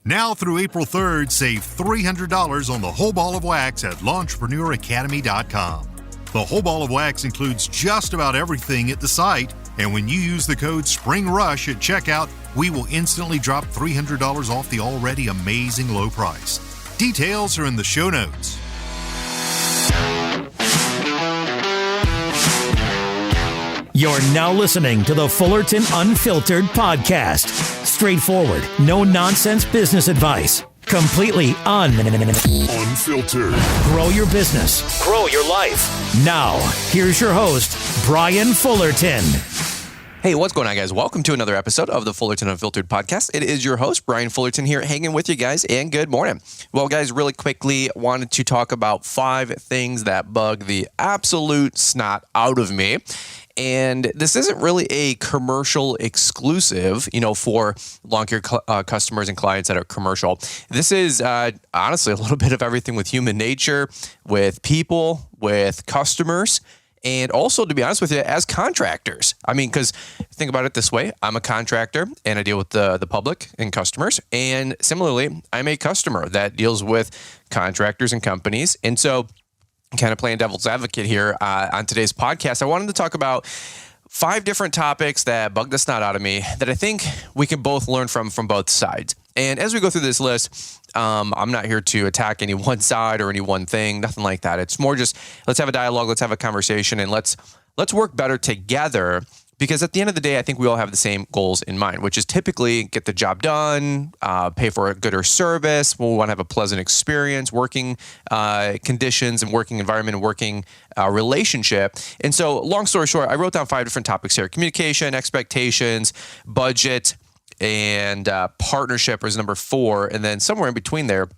Now through April 3rd, save $300 on the whole ball of wax at LaunchpreneurAcademy.com. The whole ball of wax includes just about everything at the site, and when you use the code SPRINGRUSH at checkout, we will instantly drop $300 off the already amazing low price. Details are in the show notes. You're now listening to the Fullerton Unfiltered podcast. Straightforward, no-nonsense business advice. Completely unfiltered. Grow your business. Grow your life. Now, here's your host, Brian Fullerton. Hey, what's going on, guys? Welcome to another episode of the Fullerton Unfiltered podcast. It is your host, Brian Fullerton, here hanging with you guys, and good morning. Well, guys, really quickly, wanted to talk about 5 things that bug the absolute snot out of me. And this isn't really a commercial exclusive, for lawn care customers and clients that are commercial. This is honestly a little bit of everything with human nature, with people, with customers, and also, to be honest with you, as contractors. I mean, because think about it this way. I'm a contractor and I deal with the public and customers. And similarly, I'm a customer that deals with contractors and companies. And so, kind of playing devil's advocate here on today's podcast, I wanted to talk about 5 different topics that bug the snot out of me that I think we can both learn from both sides. And as we go through this list, I'm not here to attack any one side or any one thing, nothing like that. It's more just let's have a dialogue, let's have a conversation, and let's work better together. Because at the end of the day, I think we all have the same goals in mind, which is typically get the job done, pay for a gooder service. We want to have a pleasant experience, working conditions and working environment and working relationship. And so long story short, I wrote down 5 different topics here. Communication, expectations, budget, and partnership is number 4. And then somewhere in between there,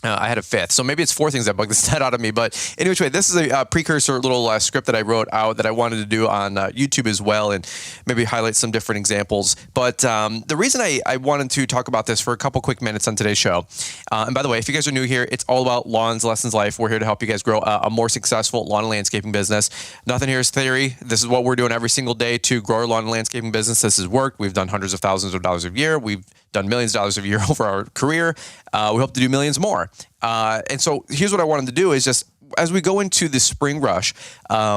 I had a 5th. So maybe it's 4 things that bug the snot out of me. But anyway, this is a precursor little script that I wrote out that I wanted to do on YouTube as well, and maybe highlight some different examples. But the reason I wanted to talk about this for a couple quick minutes on today's show, and by the way, if you guys are new here, it's all about Lawns, Lessons, Life. We're here to help you guys grow a more successful lawn and landscaping business. Nothing here is theory. This is what we're doing every single day to grow our lawn and landscaping business. This has worked. We've done hundreds of thousands of dollars a year. We've done millions of dollars a year over our career. We hope to do millions more. And so here's what I wanted to do is just, as we go into the spring rush,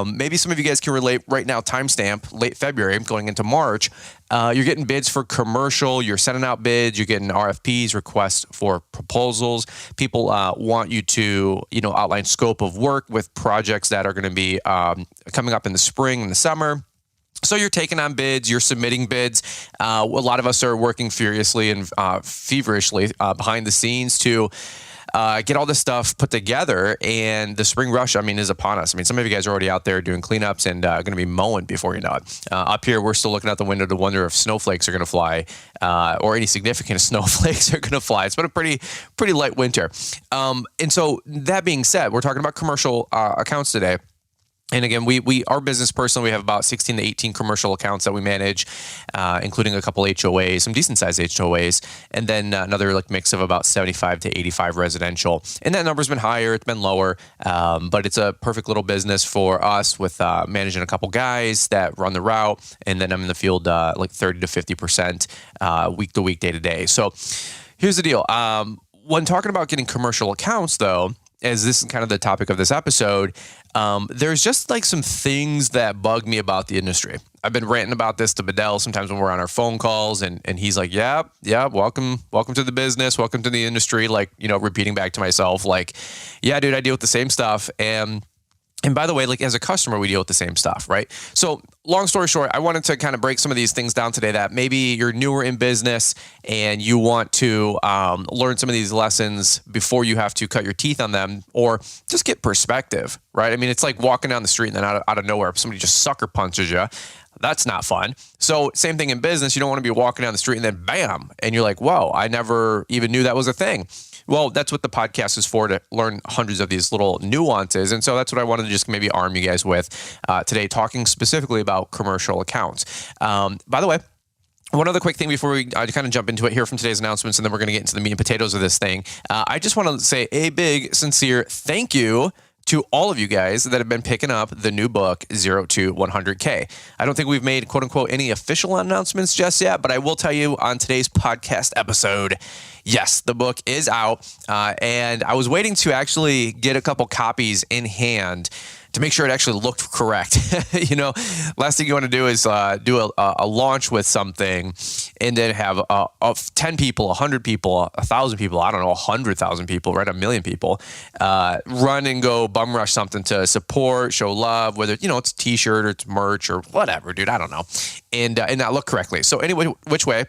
maybe some of you guys can relate right now, timestamp, late February, going into March, you're getting bids for commercial, you're sending out bids, you're getting RFPs, requests for proposals. People want you to, outline scope of work with projects that are going to be coming up in the spring and the summer. So you're taking on bids, you're submitting bids. A lot of us are working furiously and feverishly behind the scenes to get all this stuff put together. And the spring rush, is upon us. Some of you guys are already out there doing cleanups and going to be mowing before you know it. Up here, we're still looking out the window to wonder if snowflakes are going to fly or any significant snowflakes are going to fly. It's been a pretty light winter. And so that being said, we're talking about commercial accounts today. And again, our business personally, we have about 16 to 18 commercial accounts that we manage, including a couple HOAs, some decent sized HOAs, and then another mix of about 75 to 85 residential. And that number's been higher, it's been lower, but it's a perfect little business for us with managing a couple guys that run the route, and then I'm in the field 30 to 50% week to week, day to day. So here's the deal. When talking about getting commercial accounts, though, as this is kind of the topic of this episode, there's just some things that bug me about the industry. I've been ranting about this to Bedell sometimes when we're on our phone calls, and he's like, yeah, welcome to the business, welcome to the industry, repeating back to myself, yeah, dude, I deal with the same stuff. And by the way, as a customer, we deal with the same stuff, right? So long story short, I wanted to kind of break some of these things down today that maybe you're newer in business and you want to learn some of these lessons before you have to cut your teeth on them, or just get perspective, right? It's like walking down the street and then out of nowhere, somebody just sucker punches you. That's not fun. So same thing in business. You don't want to be walking down the street and then bam, and you're like, whoa, I never even knew that was a thing. Well, that's what the podcast is for, to learn hundreds of these little nuances. And so that's what I wanted to just maybe arm you guys with today, talking specifically about commercial accounts. By the way, one other quick thing before we kind of jump into it here from today's announcements, and then we're going to get into the meat and potatoes of this thing. I just want to say a big, sincere thank you to all of you guys that have been picking up the new book, 0 to 100K. I don't think we've made, quote unquote, any official announcements just yet, but I will tell you on today's podcast episode, yes, the book is out. And I was waiting to actually get a couple copies in hand to make sure it actually looked correct. Last thing you want to do is do a launch with something and then have 10 people, 100 people, 1,000 people, I don't know, 100,000 people, right? 1 million people, run and go bum rush something to support, show love, whether, it's a t-shirt or it's merch or whatever, dude, I don't know, and not look correctly. So anyway, which way?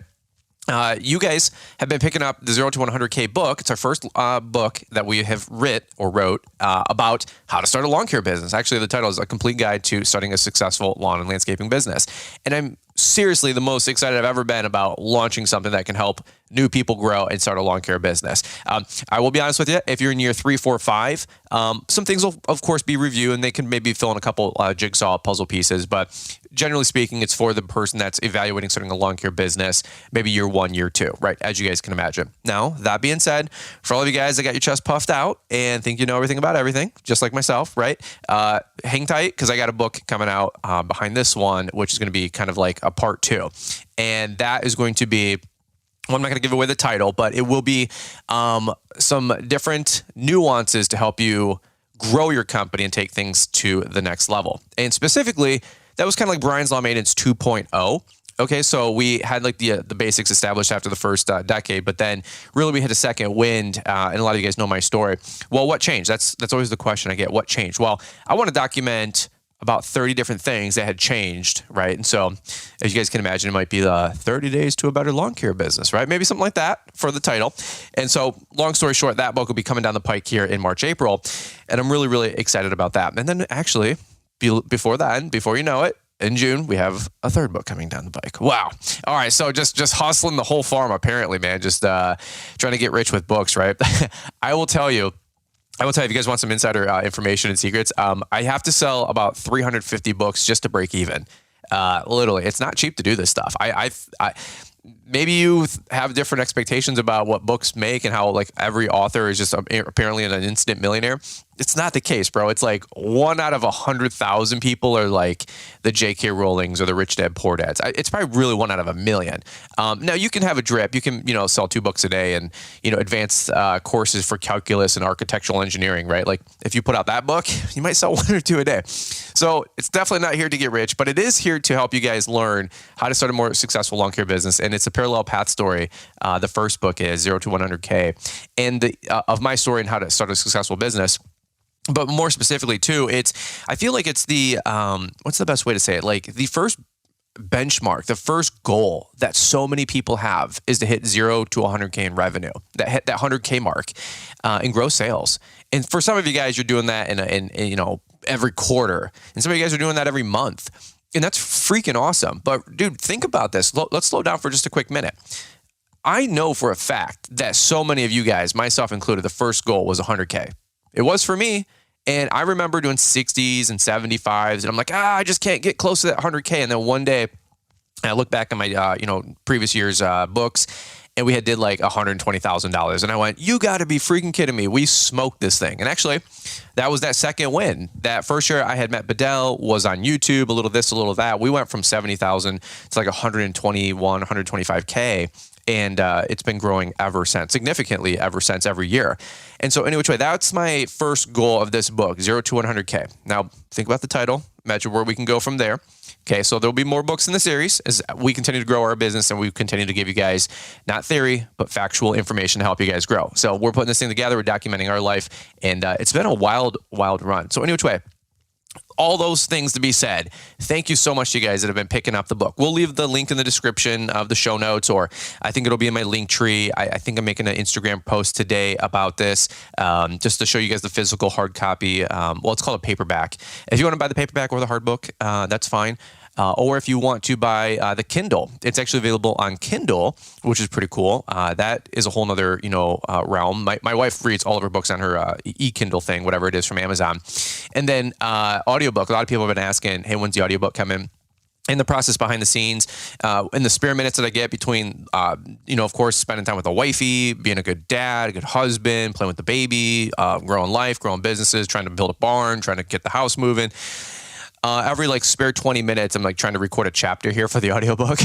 You guys have been picking up the 0 to 100K book. It's our first book that we have wrote about how to start a lawn care business. Actually, the title is A Complete Guide to Starting a Successful Lawn and Landscaping Business. And I'm seriously the most excited I've ever been about launching something that can help new people grow and start a lawn care business. I will be honest with you, if you're in year 3, 4, 5, some things will, of course, be reviewed and they can maybe fill in a couple jigsaw puzzle pieces. But generally speaking, it's for the person that's evaluating starting a lawn care business, maybe year 1, year 2, right? As you guys can imagine. Now, that being said, for all of you guys that got your chest puffed out and think you know everything about everything, just like myself, right? Hang tight, because I got a book coming out behind this one, which is going to be kind of like a part 2. And that is going to be, well, I'm not going to give away the title, but it will be some different nuances to help you grow your company and take things to the next level. And specifically, that was kind of like Brian's Law Maintenance 2.0. Okay, so we had like the basics established after the first decade, but then really we hit a second wind, and a lot of you guys know my story. Well, what changed? That's always the question I get. What changed? Well, I want to document about 30 different things that had changed, right? And so, as you guys can imagine, it might be the 30 days to a better lawn care business, right? Maybe something like that for the title. And so, long story short, that book will be coming down the pike here in March, April, and I'm really, really excited about that. And then actually, before that, before you know it, in June, we have a third book coming down the pike. Wow. All right. So just hustling the whole farm, apparently, man. Just trying to get rich with books, right? I will tell you, if you guys want some insider information and secrets, I have to sell about 350 books just to break even. Literally, it's not cheap to do this stuff. I maybe you have different expectations about what books make and how like every author is just apparently an instant millionaire. It's not the case, bro. It's like 1 out of 100,000 people are like the J.K. Rowlings or the Rich Dad Poor Dads. It's probably really 1 out of 1,000,000. Now you can have a drip. You can, sell 2 books a day and, advanced courses for calculus and architectural engineering, right? Like if you put out that book, you might sell 1 or 2 a day. So it's definitely not here to get rich, but it is here to help you guys learn how to start a more successful lawn care business. And it's a parallel path story. The first book is 0 to 100K, and of my story and how to start a successful business. But more specifically too, I feel like it's the, what's the best way to say it? Like the first benchmark, the first goal that so many people have is to hit 0 to 100K in revenue, that hit that 100K mark in gross sales. And for some of you guys, you're doing that in every quarter. And some of you guys are doing that every month. And that's freaking awesome. But dude, think about this. Let's slow down for just a quick minute. I know for a fact that so many of you guys, myself included, the first goal was 100K. It was for me. And I remember doing 60s and 75s. And I'm like, I just can't get close to that 100K. And then one day I look back at my, previous year's books, and we had did like $120,000. And I went, you got to be freaking kidding me. We smoked this thing. And actually, that was that second win. That first year I had met Bedell, was on YouTube, a little this, a little that. We went from 70,000 to like 121, 125K. And it's been growing ever since, significantly ever since, every year. And so anyway, that's my first goal of this book, 0 to 100K. Now, think about the title. Imagine where we can go from there. Okay, so there'll be more books in the series as we continue to grow our business, and we continue to give you guys not theory, but factual information to help you guys grow. So we're putting this thing together. We're documenting our life, and it's been a wild, wild run. So anyway, all those things to be said, thank you so much to you guys that have been picking up the book. We'll leave the link in the description of the show notes, or I think it'll be in my link tree. I think I'm making an Instagram post today about this, just to show you guys the physical hard copy. It's called a paperback. If you want to buy the paperback or the hard book, that's fine. Or if you want to buy the Kindle, it's actually available on Kindle, which is pretty cool. That is a whole nother, realm. My wife reads all of her books on her e-Kindle thing, whatever it is from Amazon. And then audiobook. A lot of people have been asking, hey, when's the audiobook coming? in the process behind the scenes, in the spare minutes that I get between, of course, spending time with a wifey, being a good dad, a good husband, playing with the baby, growing life, growing businesses, trying to build a barn, trying to get the house moving. Every spare 20 minutes, I'm trying to record a chapter here for the audiobook,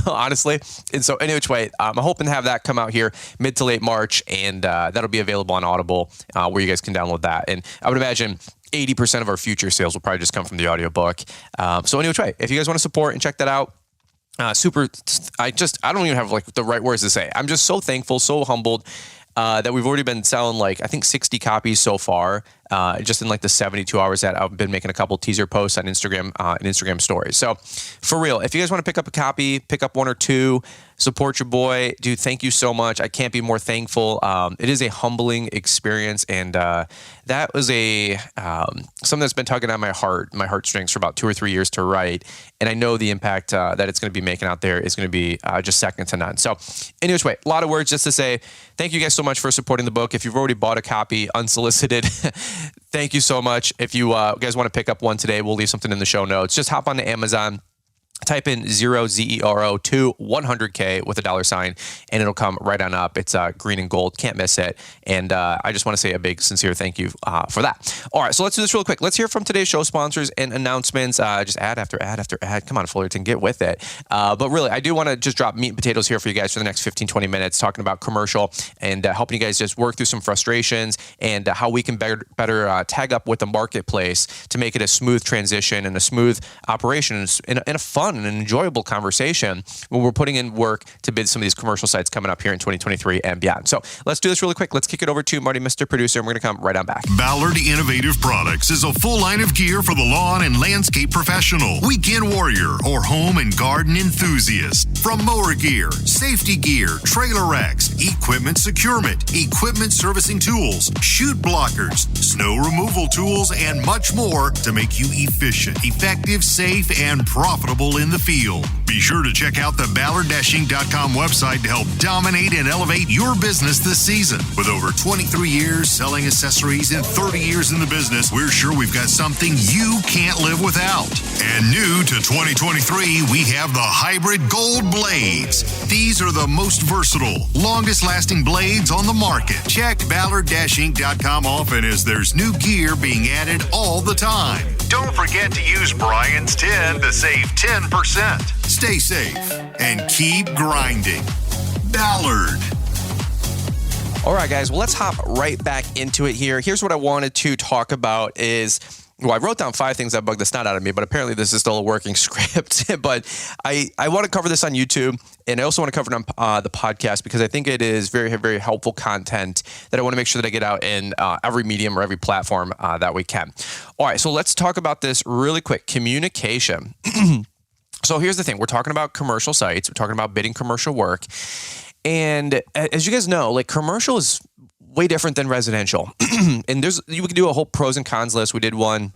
honestly. And so any which way, I'm hoping to have that come out here mid to late March, and that'll be available on Audible, where you guys can download that. And I would imagine 80% of our future sales will probably just come from the audiobook. So any which way, if you guys want to support and check that out, I don't even have the right words to say. I'm just so thankful, so humbled that we've already been selling I think 60 copies so far, just in the 72 hours that I've been making a couple teaser posts on Instagram and Instagram stories. So for real, if you guys want to pick up a copy, pick up one or two, support your boy, dude. Thank you so much. I can't be more thankful. It is a humbling experience, and that was something that's been tugging on my heartstrings for about 2 or 3 years to write. And I know the impact that it's going to be making out there is going to be just second to none. So anyway, a lot of words just to say thank you guys so much for supporting the book. If you've already bought a copy unsolicited, thank you so much. If you guys want to pick up one today, we'll leave something in the show notes. Just hop on to Amazon, type in 0ZERO to 100K with a $sign, and it'll come right on up. It's green and gold. Can't miss it. And I just want to say a big, sincere thank you for that. All right, so let's do this real quick. Let's hear from today's show sponsors and announcements. Just ad after ad after ad. Come on, Fullerton, get with it. But really, I do want to just drop meat and potatoes here for you guys for the next 15, 20 minutes, talking about commercial and helping you guys just work through some frustrations and how we can better tag up with the marketplace to make it a smooth transition and a smooth operation and a fun and an enjoyable conversation when we're putting in work to bid some of these commercial sites coming up here in 2023 and beyond. So let's do this really quick. Let's kick it over to Marty, Mr. Producer, and we're going to come right on back. Ballard Innovative Products is a full line of gear for the lawn and landscape professional, weekend warrior, or home and garden enthusiast. From mower gear, safety gear, trailer racks, equipment securement, equipment servicing tools, chute blockers, snow removal tools, and much more to make you efficient, effective, safe, and profitable in the field. Be sure to check out the Ballard-Inc.com website to help dominate and elevate your business this season. With over 23 years selling accessories and 30 years in the business, we're sure we've got something you can't live without. And new to 2023, we have the Hybrid Gold Blades. These are the most versatile, longest-lasting blades on the market. Check Ballard-Inc.com often as there's new gear being added all the time. Don't forget to use Brian's 10 to save 10%. Stay safe and keep grinding. Ballard. All right, guys. Well, let's hop right back into it here. Here's what I wanted to talk about is, I wrote down 5 things that bugged the snot out of me, but apparently this is still a working script. But I want to cover this on YouTube, and I also want to cover it on the podcast because I think it is very, very helpful content that I want to make sure that I get out in every medium or every platform that we can. All right, so let's talk about this really quick. Communication. So here's the thing. We're talking about commercial sites. We're talking about bidding commercial work. And as you guys know, commercial is way different than residential. And you can do a whole pros and cons list. We did one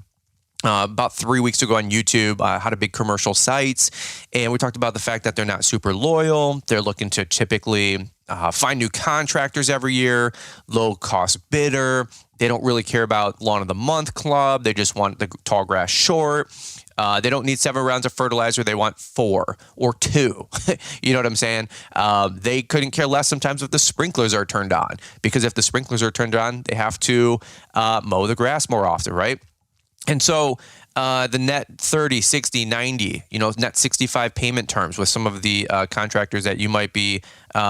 about 3 weeks ago on YouTube, how to bid commercial sites. And we talked about the fact that they're not super loyal. They're looking to typically find new contractors every year, low cost bidder. They don't really care about lawn of the month club. They just want the tall grass short. They don't need 7 rounds of fertilizer. They want 4 or 2. You know what I'm saying? They couldn't care less sometimes if the sprinklers are turned on, because if the sprinklers are turned on, they have to mow the grass more often, right? And so the net 30, 60, 90, net 65 payment terms with some of the contractors that you might be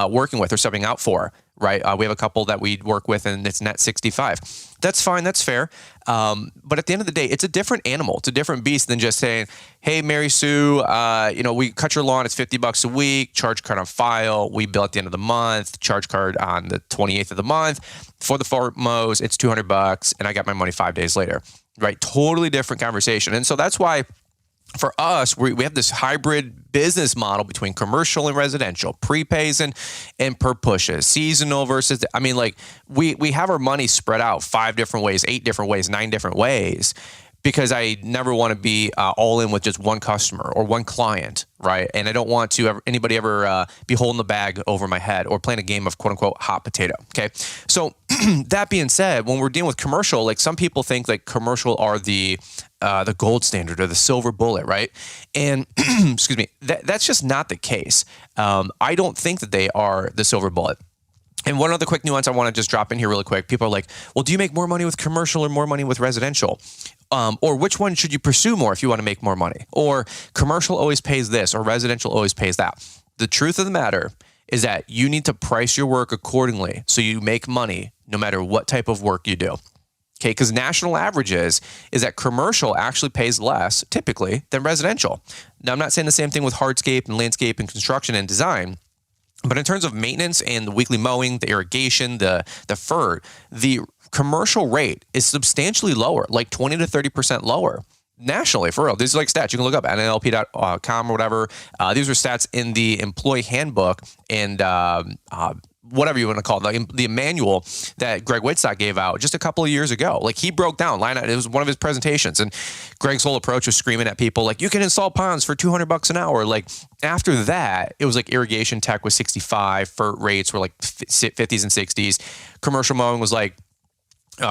working with or subbing out for, right? We have a couple that we work with and it's net 65. That's fine. That's fair. But at the end of the day, it's a different animal. It's a different beast than just saying, hey, Mary Sue, we cut your lawn. It's $50 a week, charge card on file. We bill at the end of the month, charge card on the 28th of the month. For the 4 mows, it's $200 and I got my money 5 days later, right? Totally different conversation. And so that's why for us, we have this hybrid business model between commercial and residential, prepays and per pushes, seasonal versus, we have our money spread out 5 different ways, 8 different ways, 9 different ways. because I never want to be all in with just one customer or one client, right? And I don't want to anybody ever be holding the bag over my head or playing a game of quote unquote hot potato. Okay, so that being said, when we're dealing with commercial, like some people think like commercial are the gold standard or the silver bullet, right? And excuse me, that's just not the case. I don't think that they are the silver bullet. And one other quick nuance I want to just drop in here really quick. People are like, well, do you make more money with commercial or more money with residential? Or which one should you pursue more if you want to make more money? Or commercial always pays this or residential always pays that. The truth of the matter is that you need to price your work accordingly so you make money no matter what type of work you do. Okay, because national averages is that commercial actually pays less typically than residential. Now, I'm not saying the same thing with hardscape and landscape and construction and design, but in terms of maintenance and the weekly mowing, the irrigation, the fur, the commercial rate is substantially lower, like 20 to 30% lower nationally, for real. These are like stats. You can look up NLP.com or whatever. These are stats in the employee handbook and whatever you want to call it, the manual that Greg Whitstock gave out just a couple of years ago. Like he broke down line out. It was one of his presentations, and Greg's whole approach was screaming at people like, you can install ponds for $200 an hour. Like after that, it was like irrigation tech was 65, FERT rates were like 50s and 60s. Commercial mowing was like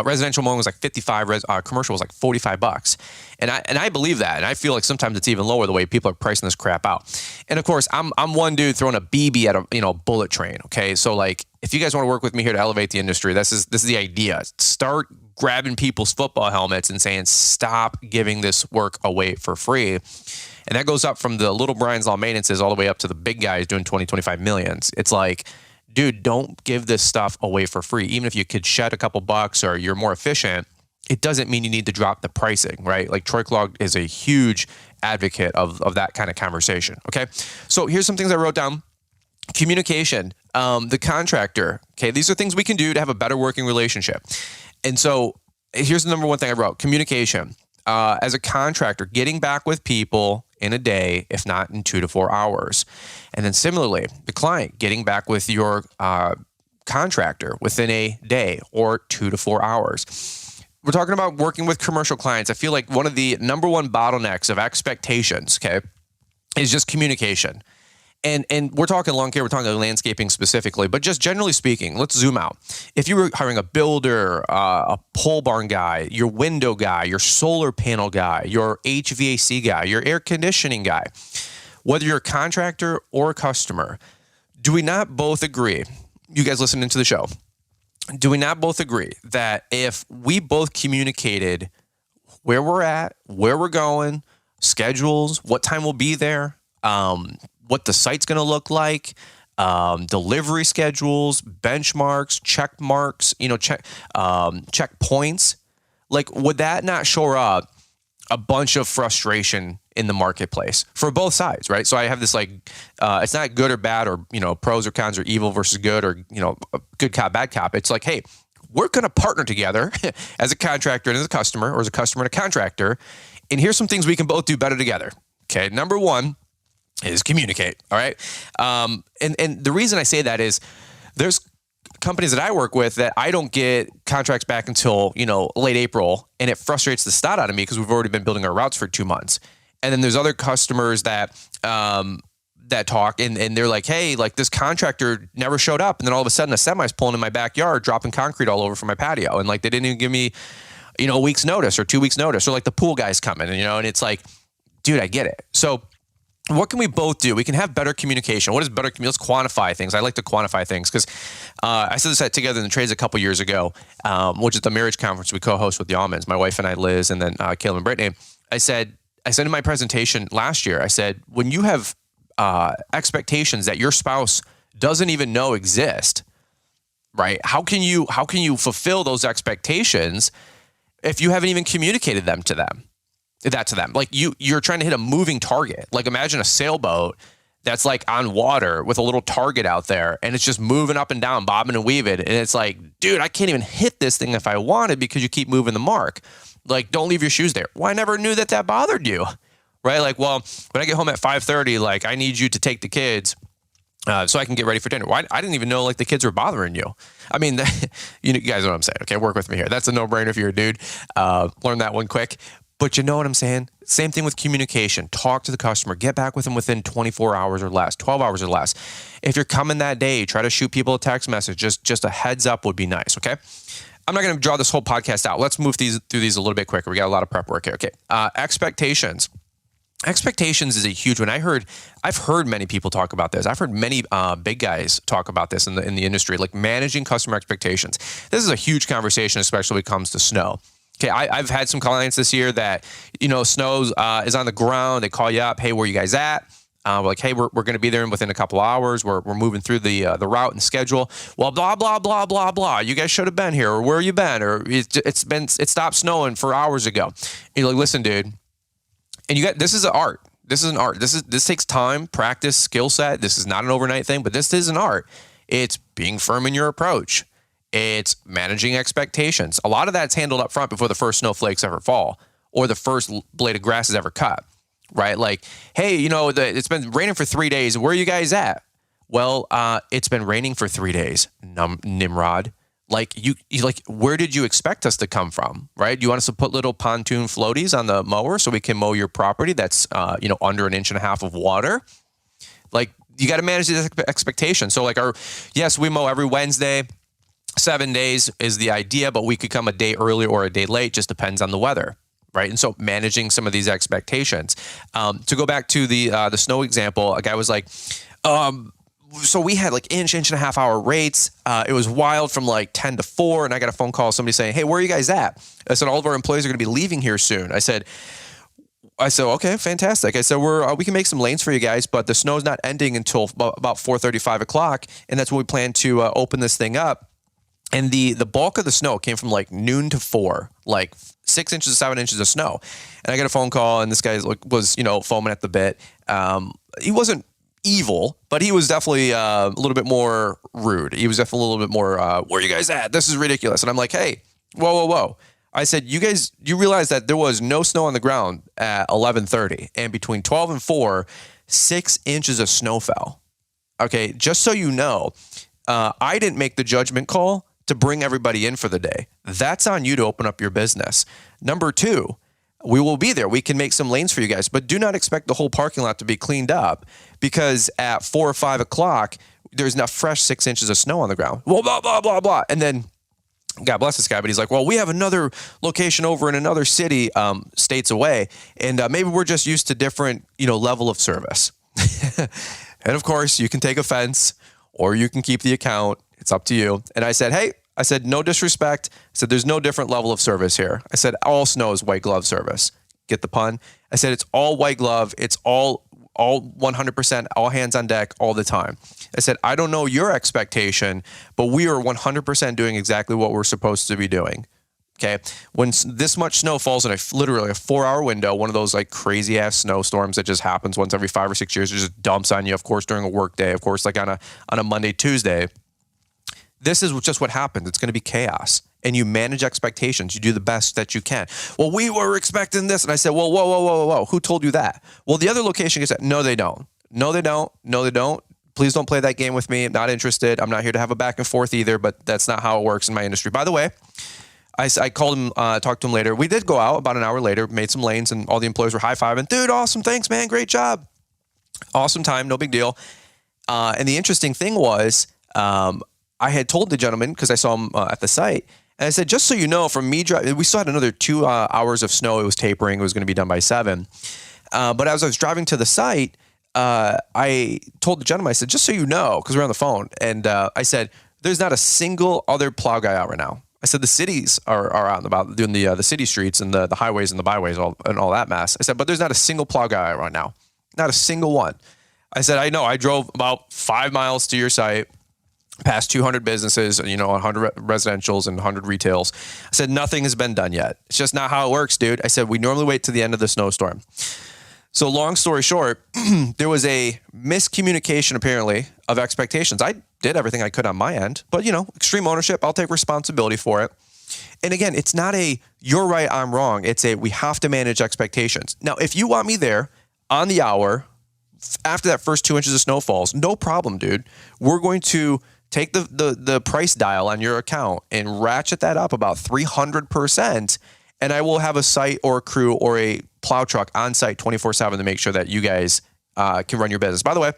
residential mowing was like 55, commercial was like $45. And I believe that. And I feel like sometimes it's even lower the way people are pricing this crap out. And of course, I'm one dude throwing a BB at a bullet train. Okay. So like, if you guys want to work with me here to elevate the industry, this is the idea. Start grabbing people's football helmets and saying, stop giving this work away for free. And that goes up from the little Brian's Law maintenances all the way up to the big guys doing 20, 25 millions. It's like, dude, don't give this stuff away for free. Even if you could shed a couple bucks or you're more efficient, it doesn't mean you need to drop the pricing, right? Like Troy Clogg is a huge advocate of that kind of conversation, okay? So here's some things I wrote down. Communication, the contractor, okay? These are things we can do to have a better working relationship. And so here's the number one thing I wrote, communication. As a contractor, getting back with people in a day, if not in 2 to 4 hours. And then similarly, the client getting back with your contractor within a day or 2 to 4 hours. We're talking about working with commercial clients. I feel like one of the number one bottlenecks of expectations, okay, is just communication. And we're talking lawn care, we're talking landscaping specifically, but just generally speaking, let's zoom out. If you were hiring a builder, a pole barn guy, your window guy, your solar panel guy, your HVAC guy, your air conditioning guy, whether you're a contractor or a customer, do we not both agree, you guys listening to the show, do we not both agree that if we both communicated where we're at, where we're going, schedules, what time we'll be there, what the site's going to look like, delivery schedules, benchmarks, check marks, check points. Like, would that not shore up a bunch of frustration in the marketplace for both sides, right? So I have this it's not good or bad or, pros or cons or evil versus good or, good cop, bad cop. It's like, hey, we're going to partner together as a contractor and as a customer, or as a customer and a contractor. And here's some things we can both do better together. Okay. Number one is communicate. All right. And the reason I say that is there's companies that I work with that I don't get contracts back until, late April. And it frustrates the snot out of me because we've already been building our routes for 2 months. And then there's other customers that talk and they're like, hey, like this contractor never showed up. And then all of a sudden a semi's pulling in my backyard, dropping concrete all over from my patio. And like, they didn't even give me, a week's notice or 2 weeks notice, or like the pool guy's coming and it's like, dude, I get it. So what can we both do? We can have better communication. What is better communication? Let's quantify things. I like to quantify things because I said this at Together in the Trades a couple years ago, which is the marriage conference we co-host with the Almonds, my wife and I, Liz, and then Caleb and Brittany. I said in my presentation last year, I said, when you have expectations that your spouse doesn't even know exist, right? How can you fulfill those expectations if you haven't even communicated that to them? Like you're trying to hit a moving target. Like imagine a sailboat that's like on water with a little target out there and it's just moving up and down, bobbing and weaving. And it's like, dude, I can't even hit this thing if I wanted because you keep moving the mark. Like, don't leave your shoes there. Well, I never knew that bothered you, right? Like, well, when I get home at 5:30, like I need you to take the kids so I can get ready for dinner. Well, I didn't even know like the kids were bothering you. I mean, you guys know what I'm saying. Okay, work with me here. That's a no-brainer if you're a dude. Learn that one quick. But you know what I'm saying? Same thing with communication. Talk to the customer. Get back with them within 24 hours or less, 12 hours or less. If you're coming that day, try to shoot people a text message. Just a heads up would be nice, okay? I'm not going to draw this whole podcast out. Let's move through these a little bit quicker. We got a lot of prep work here. Okay. Expectations. Expectations is a huge one. I've heard many people talk about this. I've heard many big guys talk about this in the industry, like managing customer expectations. This is a huge conversation, especially when it comes to snow. Okay, I've had some clients this year that, snow is on the ground. They call you up. Hey, where you guys at? We're like, hey, we're going to be there within a couple hours. We're moving through the route and schedule. Well, blah blah blah blah blah. You guys should have been here, or where you been, or it stopped snowing 4 hours ago. And you're like, listen, dude. And this is an art. This is an art. This takes time, practice, skill set. This is not an overnight thing, but this is an art. It's being firm in your approach. It's managing expectations. A lot of that's handled up front before the first snowflakes ever fall or the first blade of grass is ever cut, right? Like, hey, it's been raining for 3 days. Where are you guys at? Well, it's been raining for 3 days, Nimrod. Like where did you expect us to come from, right? You want us to put little pontoon floaties on the mower so we can mow your property that's, under 1.5 inches of water? Like, you got to manage these expectations. So yes, we mow every Wednesday. 7 days is the idea, but we could come a day early or a day late. Just depends on the weather, right? And so managing some of these expectations. To go back to the snow example, a guy was like, so we had like inch and a half hour rates. It was wild from like 10 to 4. And I got a phone call, somebody saying, hey, where are you guys at? I said, all of our employees are going to be leaving here soon. I said, okay, fantastic. I said, we can make some lanes for you guys, but the snow's not ending until about 4:30, 5 o'clock. And that's when we plan to open this thing up. And the bulk of the snow came from like noon to 4, like 6 inches, 7 inches of snow. And I got a phone call, and this guy was, foaming at the bit. He wasn't evil, but he was definitely a little bit more rude. He was definitely a little bit more, where are you guys at? This is ridiculous. And I'm like, hey, whoa. I said, you realize that there was no snow on the ground at 11:30, and between 12 and 4, 6 inches of snow fell. Okay, just so you know, I didn't make the judgment call to bring everybody in for the day. That's on you to open up your business. Number 2, we will be there. We can make some lanes for you guys, but do not expect the whole parking lot to be cleaned up, because at 4 or 5 o'clock, there's not fresh 6 inches of snow on the ground. Well, blah, blah, blah, blah. And then, God bless this guy, but he's like, well, we have another location over in another city, states away, and maybe we're just used to different, level of service. And of course, you can take offense or you can keep the account. It's up to you. And I said, hey, no disrespect. I said, there's no different level of service here. I said, all snow is white glove service. Get the pun? I said, it's all white glove. It's all 100%, all hands on deck all the time. I said, I don't know your expectation, but we are 100% doing exactly what we're supposed to be doing. Okay. When this much snow falls in literally a 4-hour window, one of those like crazy ass snowstorms that just happens once every 5 or 6 years, it just dumps on you, of course, during a work day, of course, like on a Monday, Tuesday. This is just what happens. It's going to be chaos, and you manage expectations. You do the best that you can. Well, we were expecting this. And I said, well, whoa. Who told you that? Well, the other location gets that. No, they don't. Please don't play that game with me. I'm not interested. I'm not here to have a back and forth either, but that's not how it works in my industry. By the way, I called him, talked to him later. We did go out about an hour later, made some lanes, and all the employees were high-fiving. Dude, awesome. Thanks, man. Great job. Awesome time. No big deal. And the interesting thing was, I had told the gentleman, because I saw him at the site, and I said, just so you know, from me driving, we still had another 2 hours of snow. It was tapering. It was going to be done by 7. But as I was driving to the site, I told the gentleman, I said, just so you know, because we're on the phone, and I said, there's not a single other plow guy out right now. I said, the cities are out and about doing the city streets and the highways and the byways and all that mess. I said, but there's not a single plow guy out right now. Not a single one. I said, I know. I drove about 5 miles to your site, past 200 businesses, 100 residentials and 100 retails. I said, nothing has been done yet. It's just not how it works, dude. I said, we normally wait to the end of the snowstorm. So long story short, there was a miscommunication, apparently, of expectations. I did everything I could on my end, but, extreme ownership, I'll take responsibility for it. And again, it's not you're right, I'm wrong. It's we have to manage expectations. Now, if you want me there on the hour after that first 2 inches of snow falls, no problem, dude. We're going to take the price dial on your account and ratchet that up about 300%. and I will have a site or a crew or a plow truck on site 24/7 to make sure that you guys can run your business. By the way,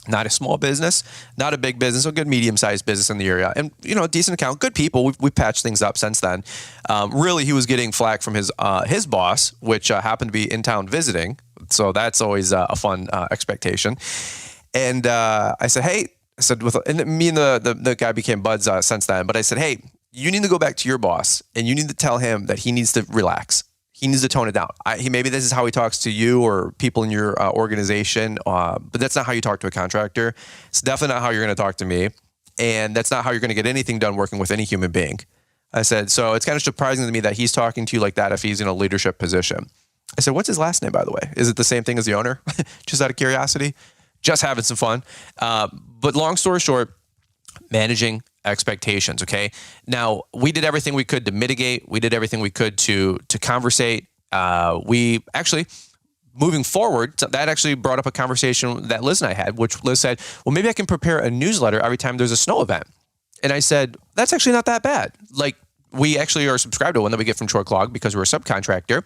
not a small business, not a big business, a good medium-sized business in the area. And, a decent account, good people. We've patched things up since then. Really, he was getting flack from his boss, which happened to be in town visiting. So that's always a fun expectation. And I said, hey, and me and the guy became buds since then. But I said, hey, you need to go back to your boss and you need to tell him that he needs to relax. He needs to tone it down. Maybe this is how he talks to you or people in your organization, but that's not how you talk to a contractor. It's definitely not how you're going to talk to me. And that's not how you're going to get anything done working with any human being. I said, so it's kind of surprising to me that he's talking to you like that if he's in a leadership position. I said, what's his last name, by the way? Is it the same thing as the owner? Just out of curiosity. Just having some fun. But long story short, managing expectations. Okay. Now we did everything we could to mitigate. We did everything we could to conversate. We actually, moving forward, that actually brought up a conversation that Liz and I had, which Liz said, well, maybe I can prepare a newsletter every time there's a snow event. And I said, that's actually not that bad. Like, we actually are subscribed to one that we get from Troy Clog because we're a subcontractor.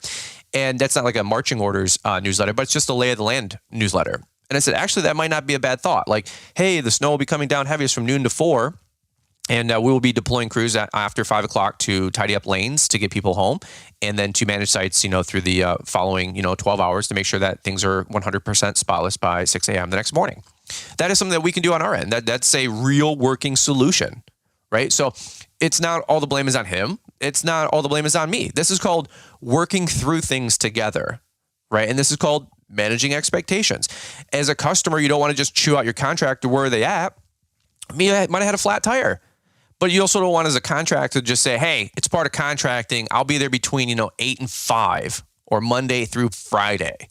And that's not like a marching orders newsletter, but it's just a lay of the land newsletter. And I said, actually, that might not be a bad thought. Like, hey, the snow will be coming down heaviest from noon to 4. And we will be deploying crews after 5 o'clock to tidy up lanes to get people home, and then to manage sites, through the following, 12 hours to make sure that things are 100% spotless by 6 a.m. the next morning. That is something that we can do on our end. That's a real working solution, right? So it's not all the blame is on him. It's not all the blame is on me. This is called working through things together, right? And this is called managing expectations. As a customer, you don't want to just chew out your contractor. Where are they at? Me, I might have had a flat tire. But you also don't want as a contractor to just say, hey, it's part of contracting. I'll be there between, 8 and 5 or Monday through Friday.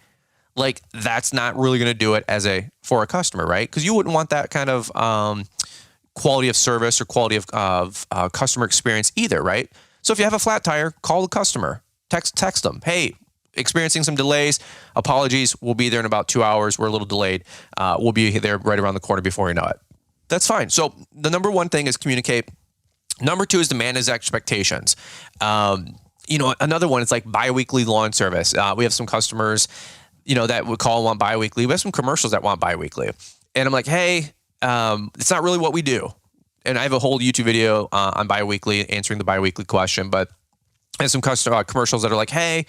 Like, that's not really going to do it for a customer, right? Because you wouldn't want that kind of quality of service or quality of customer experience either, right? So if you have a flat tire, call the customer, text them. Hey, experiencing some delays. Apologies. We'll be there in about 2 hours. We're a little delayed. We'll be there right around the corner before you know it. That's fine. So the number one thing is communicate. Number 2 is to manage expectations. Another one is like biweekly lawn service. We have some customers, that would call and want biweekly. We have some commercials that want biweekly. And I'm like, hey, it's not really what we do. And I have a whole YouTube video on biweekly, answering the biweekly question. But I have some commercials that are like, hey,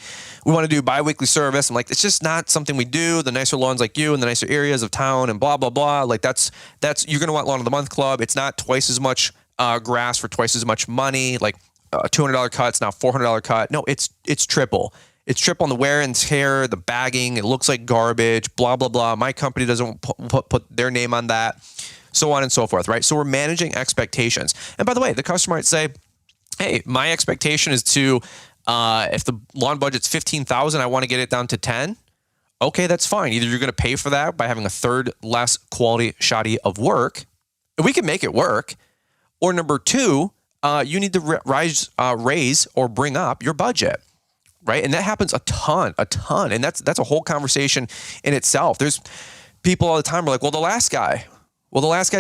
we want to do biweekly service. I'm like, it's just not something we do. The nicer lawns like you in the nicer areas of town and blah, blah, blah. Like that's you're going to want Lawn of the Month Club. It's not twice as much grass for twice as much money. Like a $200 cut, it's now $400 cut. No, it's triple. It's triple on the wear and tear, the bagging. It looks like garbage, blah, blah, blah. My company doesn't put their name on that, so on and so forth, right? So we're managing expectations. And by the way, the customer might say, hey, my expectation is to, if the lawn budget's $15,000, I want to get it down to 10. Okay, that's fine. Either you're going to pay for that by having a third less quality shoddy of work. We can make it work. Or number 2, you need to raise or bring up your budget, right? And that happens a ton. And that's a whole conversation in itself. There's people all the time who are like, well, the last guy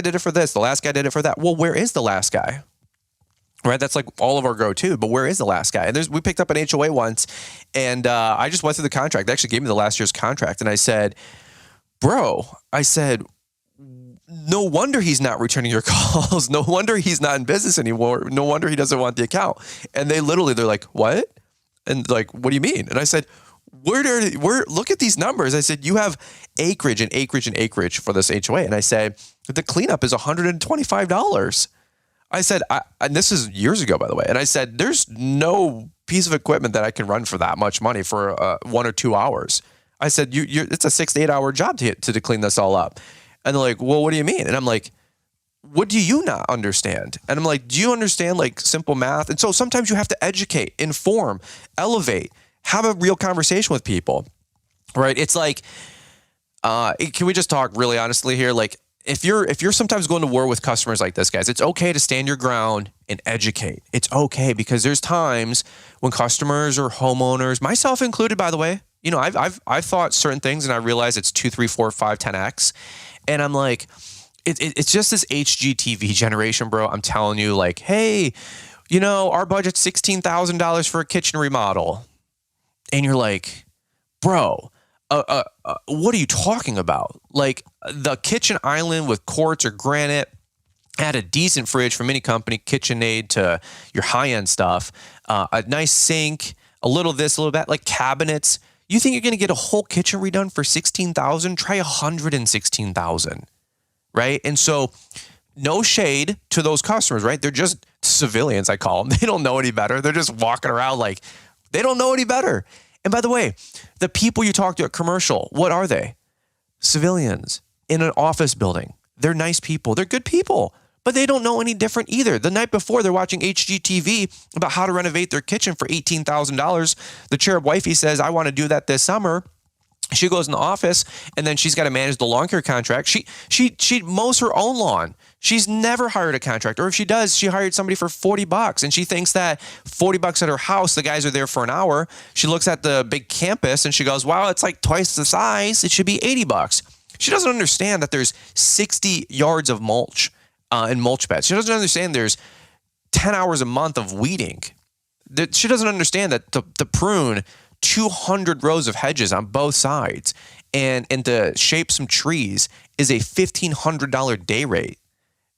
did it for this. The last guy did it for that. Well, where is the last guy? Right? That's like all of our go-to, but where is the last guy? And we picked up an HOA once, and I just went through the contract. They actually gave me the last year's contract, and I said, no wonder he's not returning your calls. No wonder he's not in business anymore. No wonder he doesn't want the account. And they're like, what? And like, what do you mean? And I said, look at these numbers. I said, you have acreage and acreage and acreage for this HOA. And I said, the cleanup is $125. I said, and this is years ago, by the way. And I said, there's no piece of equipment that I can run for that much money for 1 or 2 hours. I said, it's a 6 to 8 hour job to clean this all up. And they're like, well, what do you mean? And I'm like, what do you not understand? And I'm like, do you understand like simple math? And so sometimes you have to educate, inform, elevate, have a real conversation with people, right? It's like, can we just talk really honestly here? Like, if you're sometimes going to war with customers like this, guys, it's okay to stand your ground and educate. It's okay, because there's times when customers or homeowners, myself included, by the way, I've thought certain things and I realize it's 2, 3, 4, 5, 10x. And I'm like, it's just this HGTV generation, bro. I'm telling you, like, hey, our budget's $16,000 for a kitchen remodel. And you're like, bro, what are you talking about? Like the kitchen island with quartz or granite, had a decent fridge from any company, KitchenAid to your high-end stuff, a nice sink, a little this, a little that, like cabinets. You think you're going to get a whole kitchen redone for $16,000? Try $116,000, right? And so no shade to those customers, right? They're just civilians, I call them. They don't know any better. They're just walking around like they don't know any better. And by the way, the people you talk to at commercial, what are they? Civilians in an office building. They're nice people. They're good people, but they don't know any different either. The night before, they're watching HGTV about how to renovate their kitchen for $18,000. The cherub wifey says, I want to do that this summer. She goes in the office and then she's got to manage the lawn care contract. She mows her own lawn. She's never hired a contractor. Or if she does, she hired somebody for $40 and she thinks that $40 at her house, the guys are there for an hour. She looks at the big campus and she goes, wow, it's like twice the size. It should be $80. She doesn't understand that there's 60 yards of mulch and mulch beds. She doesn't understand there's 10 hours a month of weeding. She doesn't understand that to prune 200 rows of hedges on both sides and to shape some trees is a $1,500 day rate.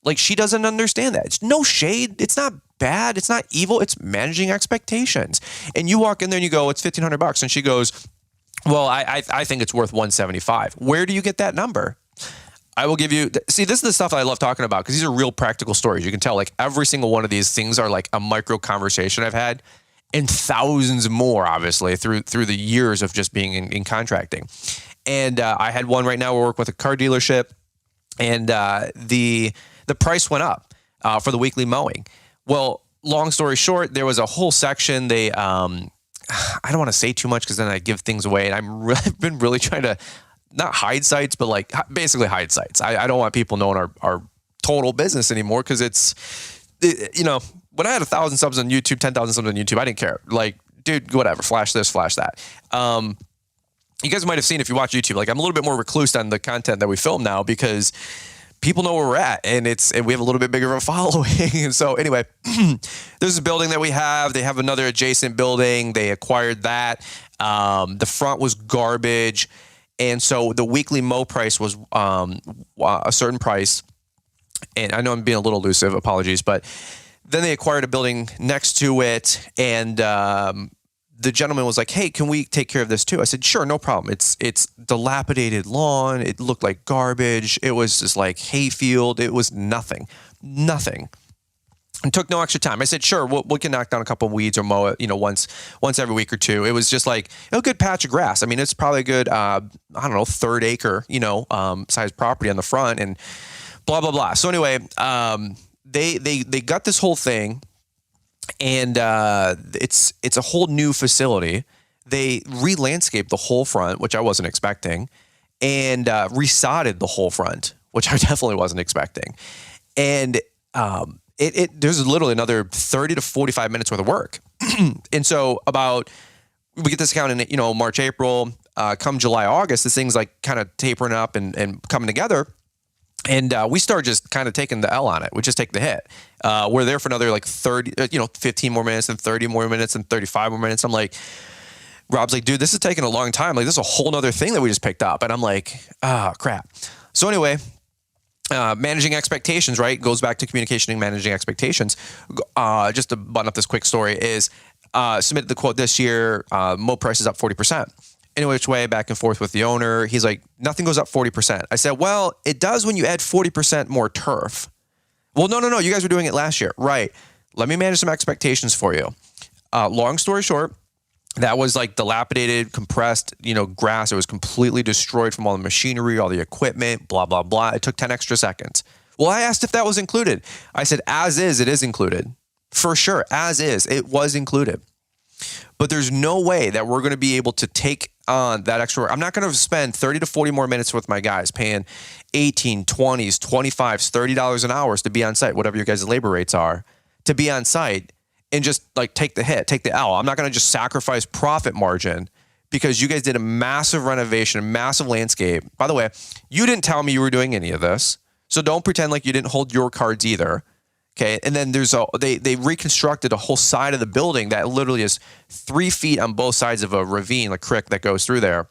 Like she doesn't understand that. It's no shade. It's not bad. It's not evil. It's managing expectations. And you walk in there and you go, it's $1,500. And she goes, well, I think it's worth $175. Where do you get that number? I will give you, see, this is the stuff I love talking about because these are real practical stories. You can tell like every single one of these things are like a micro conversation I've had and thousands more, obviously, through the years of just being in contracting. And I had one right now. We work with a car dealership and the price went up for the weekly mowing. Well, long story short, there was a whole section. They, I don't want to say too much because then I give things away. And I've been really trying to not hide sites, but like basically hide sites. I don't want people knowing our total business anymore because when I had 1,000 subs on YouTube, 10,000 subs on YouTube, I didn't care. Like, dude, whatever, flash this, flash that. You guys might have seen if you watch YouTube, like I'm a little bit more recluse on the content that we film now because people know where we're at and we have a little bit bigger of a following. And so anyway, there's a building that we have. They have another adjacent building. They acquired that. The front was garbage. And so the weekly mow price was a certain price. And I know I'm being a little elusive, apologies, but then they acquired a building next to it. And the gentleman was like, hey, can we take care of this too? I said, sure, no problem. It's dilapidated lawn. It looked like garbage. It was just like hayfield. It was nothing. And took no extra time. I said, sure, we can knock down a couple of weeds or mow it, once every week or two. It was just like a good patch of grass. I mean, it's probably a good, third acre, size property on the front and blah, blah, blah. So anyway, they got this whole thing and it's a whole new facility. They re-landscaped the whole front, which I wasn't expecting, and resodded the whole front, which I definitely wasn't expecting. And there's literally another 30 to 45 minutes worth of work. And so we get this account in, March, April, come July, August, this thing's like kind of tapering up and coming together. And we start just kind of taking the L on it. We just take the hit. We're there for another like 15 more minutes and 30 more minutes and 35 more minutes. I'm like, Rob's like, dude, this is taking a long time. Like this is a whole nother thing that we just picked up. And I'm like, crap. So anyway, managing expectations, right? Goes back to communication and managing expectations. Just to button up this quick story is submitted the quote this year, mow prices up 40%. In which way, back and forth with the owner. He's like, nothing goes up 40%. I said, well, it does when you add 40% more turf. Well, no. You guys were doing it last year. Right. Let me manage some expectations for you. Long story short, that was like dilapidated, compressed, grass. It was completely destroyed from all the machinery, all the equipment, blah, blah, blah. It took 10 extra seconds. Well, I asked if that was included. I said, as is, it is included. For sure. As is, it was included. But there's no way that we're going to be able to take on that extra work. I'm not going to spend 30 to 40 more minutes with my guys paying 18, 20s, 25s, $30 an hour to be on site, whatever your guys' labor rates are, to be on site and just like take the hit, take the L. I'm not going to just sacrifice profit margin because you guys did a massive renovation, a massive landscape. By the way, you didn't tell me you were doing any of this. So don't pretend like you didn't hold your cards either. Okay. And then they reconstructed a whole side of the building that literally is 3 feet on both sides of a ravine, a creek that goes through there,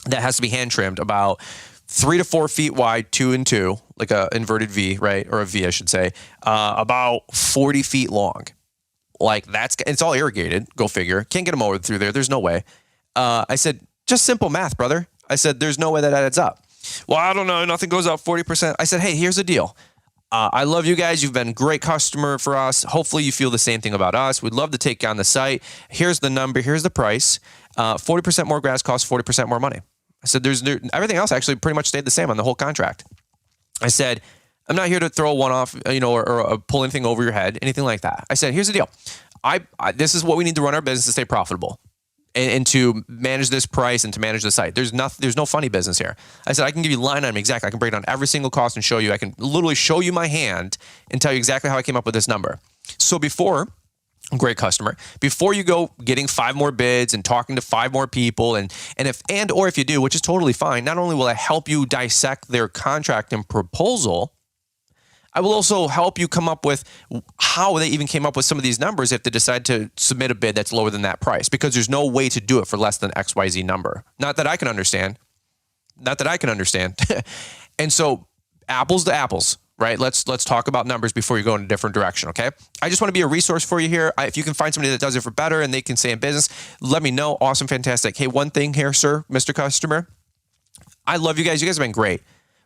that has to be hand trimmed, about 3 to 4 feet wide, 2 and 2, like a inverted V, right? Or a V, I should say, about 40 feet long. Like it's all irrigated. Go figure. Can't get a mower through there. There's no way. I said, just simple math, brother. I said, there's no way that adds up. Well, I don't know. Nothing goes up 40%. I said, hey, here's the deal. I love you guys. You've been a great customer for us. Hopefully you feel the same thing about us. We'd love to take you on the site. Here's the number. Here's the price. 40% more grass costs 40% more money. I said, everything else actually pretty much stayed the same on the whole contract. I said, I'm not here to throw one off, or pull anything over your head, anything like that. I said, here's the deal. This is what we need to run our business to stay profitable and to manage this price and to manage the site. There's no funny business here. I said, I can give you line item exactly. I can break down every single cost and show you. I can literally show you my hand and tell you exactly how I came up with this number. So great customer, before you go getting 5 more bids and talking to 5 more people, or if you do, which is totally fine, not only will I help you dissect their contract and proposal, I will also help you come up with how they even came up with some of these numbers if they decide to submit a bid that's lower than that price, because there's no way to do it for less than XYZ number. Not that I can understand. And so apples to apples, right? Let's talk about numbers before you go in a different direction, okay? I just want to be a resource for you here. If you can find somebody that does it for better and they can stay in business, let me know. Awesome, fantastic. Hey, one thing here, sir, Mr. Customer. I love you guys. You guys have been great.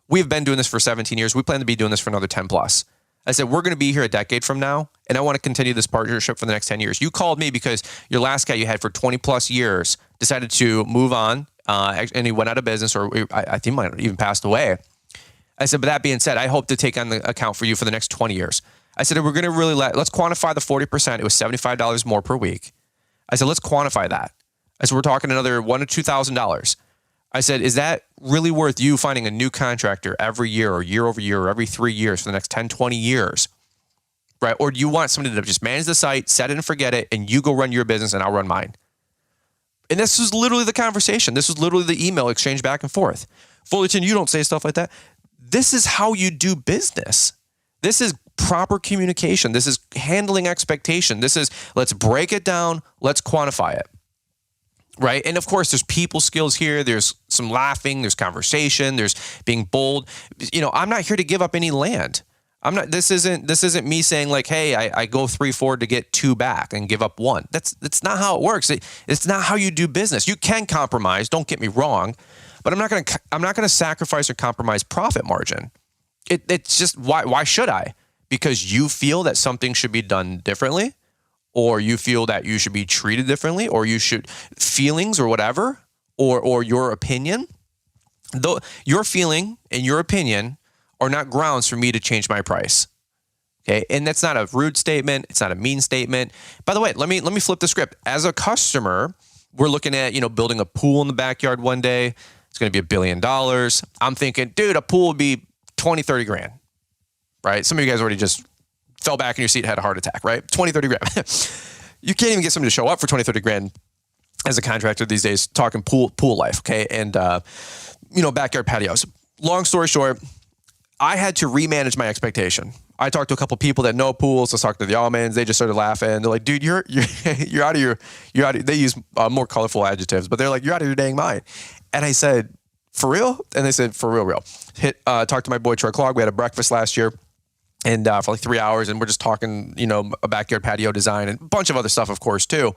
We've been doing this for 17 years. We plan to be doing this for another 10 plus. I said, we're going to be here a decade from now, and I want to continue this partnership for the next 10 years. You called me because your last guy you had for 20 plus years decided to move on, and he went out of business, or I think he might have even passed away. I said, but that being said, I hope to take on the account for you for the next 20 years. I said, we're going to let's quantify the 40%. It was $75 more per week. I said, let's quantify that. I said, we're talking another $1,000 to $2,000. I said, is that really worth you finding a new contractor every year or year over year or every 3 years for the next 10, 20 years, right? Or do you want somebody to just manage the site, set it and forget it, and you go run your business and I'll run mine? And this was literally the conversation. This was literally the email exchange back and forth. Fullerton, you don't say stuff like that. This is how you do business. This is proper communication. This is handling expectation. This is, let's break it down. Let's quantify it. Right. And of course, there's people skills here. There's some laughing. There's conversation. There's being bold. I'm not here to give up any land. This isn't me saying like, hey, I go 3-4 to get 2 back and give up 1. That's not how it works. It's not how you do business. You can compromise. Don't get me wrong, but I'm not going to sacrifice or compromise profit margin. It's just why should I? Because you feel that something should be done differently, or you feel that you should be treated differently, or you should feelings or whatever, or your opinion. Though your feeling and your opinion are not grounds for me to change my price. Okay. And that's not a rude statement. It's not a mean statement. By the way, let me flip the script. As a customer, we're looking at, building a pool in the backyard one day. It's going to be $1 billion. I'm thinking, dude, a pool would be 20, 30 grand, right? Some of you guys already just fell back in your seat and had a heart attack, right? 20, 30 grand. You can't even get somebody to show up for 20, 30 grand as a contractor these days, talking pool life, okay? And, backyard patios. Long story short, I had to remanage my expectation. I talked to a couple people that know pools. I talked to the Allmans. They just started laughing. They're like, dude, you're out of they use more colorful adjectives, but they're like, you're out of your dang mind. And I said, for real? And they said, for real. Talked to my boy Troy Clogg. We had a breakfast last year. And for like 3 hours, and we're just talking, a backyard patio design and a bunch of other stuff, of course, too.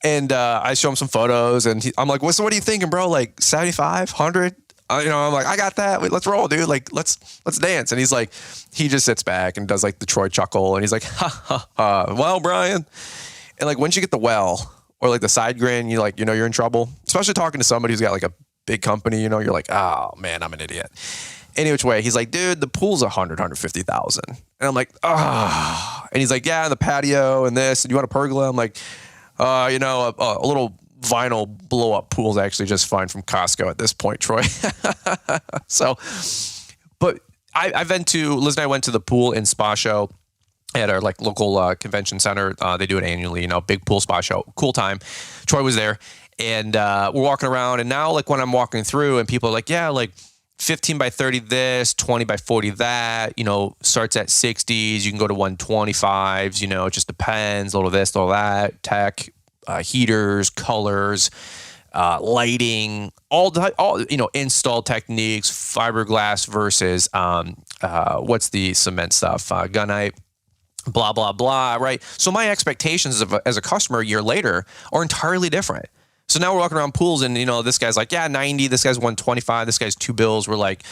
And I show him some photos, and I'm like, what are you thinking, bro? Like 75, 100? I'm like, I got that. Wait, let's roll, dude. Like, let's dance. And he's like, he just sits back and does like the Troy chuckle, and he's like, ha ha ha. Well, Brian, and like once you get the well or like the side grin, you're in trouble. Especially talking to somebody who's got like a big company, you're like, oh man, I'm an idiot. Any which way, he's like, dude, the pool's 150,000. And I'm like, and he's like, yeah, the patio and this, and you want a pergola? I'm like, a little vinyl blow up pool is actually just fine from Costco at this point, Troy. So, but Liz and I went to the pool and spa show at our like local convention center. They do it annually, big pool spa show, cool time. Troy was there, and we're walking around, and now like when I'm walking through and people are like, yeah, like, 15 by 30 this, 20 by 40 that, starts at 60s. You can go to 125s, it just depends. A little this, a little that, tech, heaters, colors, lighting, all install techniques, fiberglass versus, what's the cement stuff? Gunite, blah, blah, blah, right? So my expectations as a customer a year later are entirely different. So now we're walking around pools and, this guy's like, 90, this guy's 125, this guy's 2 bills. We're like,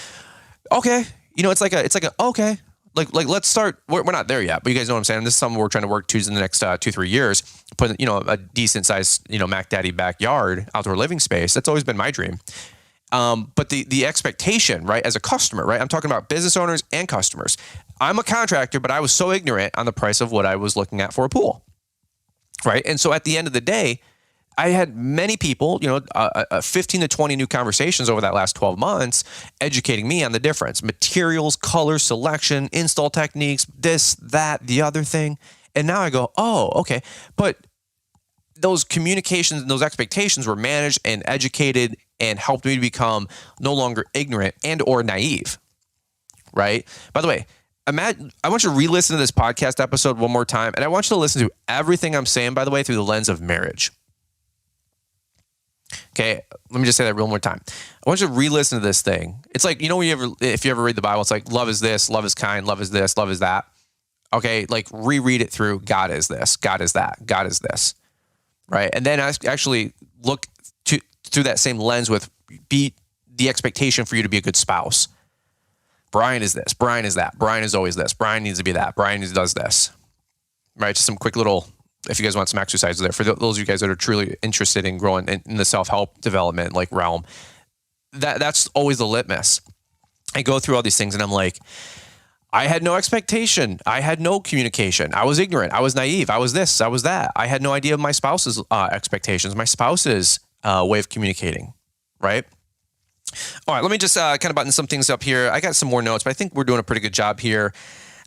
okay, it's like a, okay, like let's start. We're not there yet, but you guys know what I'm saying? This is something we're trying to work to in the next 2-3 years, put, a decent sized, Mac Daddy backyard, outdoor living space. That's always been my dream. But the expectation, right, as a customer, right? I'm talking about business owners and customers. I'm a contractor, but I was so ignorant on the price of what I was looking at for a pool, right? And so at the end of the day, I had many people, 15 to 20 new conversations over that last 12 months, educating me on the difference, materials, color selection, install techniques, this, that, the other thing. And now I go, oh, okay. But those communications and those expectations were managed and educated and helped me to become no longer ignorant and or naive, right? By the way, I want you to re-listen to this podcast episode one more time. And I want you to listen to everything I'm saying, by the way, through the lens of marriage. Okay, let me just say that one more time. I want you to re-listen to this thing. It's like, if you ever read the Bible, it's like love is this, love is kind, love is this, love is that. Okay, like reread it through God is this, God is that, God is this, right? And then I actually look through that same lens with be the expectation for you to be a good spouse. Brian is this, Brian is that, Brian is always this, Brian needs to be that, Brian does this, right? Just some quick little, if you guys want some exercises there, for those of you guys that are truly interested in growing in the self-help development like realm, that's always the litmus. I go through all these things and I'm like, I had no expectation. I had no communication. I was ignorant. I was naive. I was this, I was that. I had no idea of my spouse's expectations, my spouse's way of communicating, right? All right, let me just kind of button some things up here. I got some more notes, but I think we're doing a pretty good job here.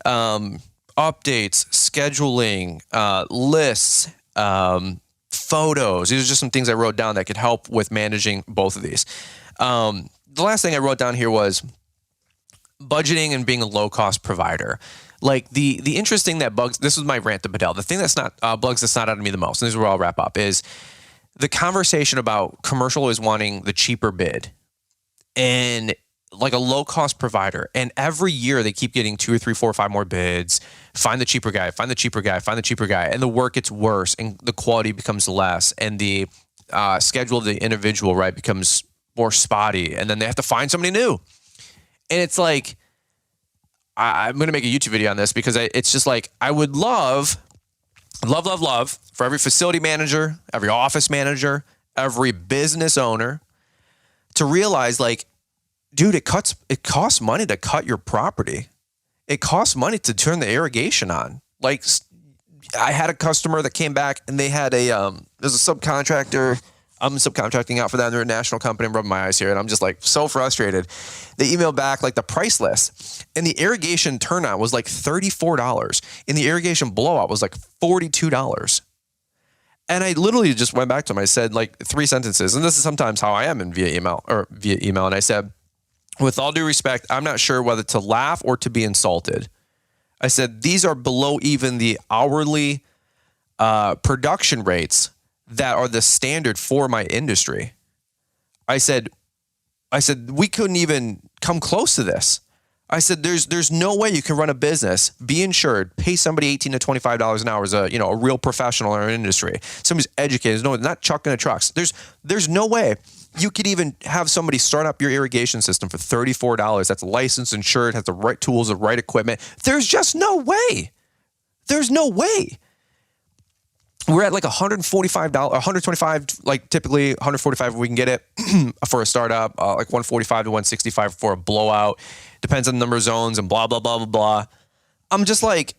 Updates, scheduling, lists, photos. These are just some things I wrote down that could help with managing both of these. The last thing I wrote down here was budgeting and being a low-cost provider. Like the interesting that bugs, this was my rant to Bedell. The thing that's not bugs that's not out of me the most, and this is where I'll wrap up, is the conversation about commercial is wanting the cheaper bid and like a low-cost provider. And every year they keep getting 2 or 3, 4, 5 more bids. Find the cheaper guy, find the cheaper guy, find the cheaper guy. And the work gets worse and the quality becomes less. And the schedule of the individual, right, becomes more spotty. And then they have to find somebody new. And it's like, I'm going to make a YouTube video on this because it's just like, I would love for every facility manager, every office manager, every business owner to realize like, dude, it costs money to cut your property. It costs money to turn the irrigation on. Like I had a customer that came back and they had there's a subcontractor. I'm subcontracting out for them. They're a national company. I'm rubbing my eyes here. And I'm just like so frustrated. They emailed back like the price list and the irrigation turnout was like $34 and the irrigation blowout was like $42. And I literally just went back to him. I said like 3 sentences. And this is sometimes how I am via email. And I said, with all due respect, I'm not sure whether to laugh or to be insulted. I said, these are below even the hourly production rates that are the standard for my industry. I said, we couldn't even come close to this. I said, there's no way you can run a business, be insured, pay somebody $18 to $25 an hour as a real professional in our industry. Somebody's educated, not chucking the trucks. There's no way you could even have somebody start up your irrigation system for $34. That's licensed, insured, has the right tools, the right equipment. There's just no way. There's no way. We're at like $145, $125, like typically $145 if we can get it for a startup, like $145 to $165 for a blowout. Depends on the number of zones and blah, blah, blah, blah, blah. I'm just like,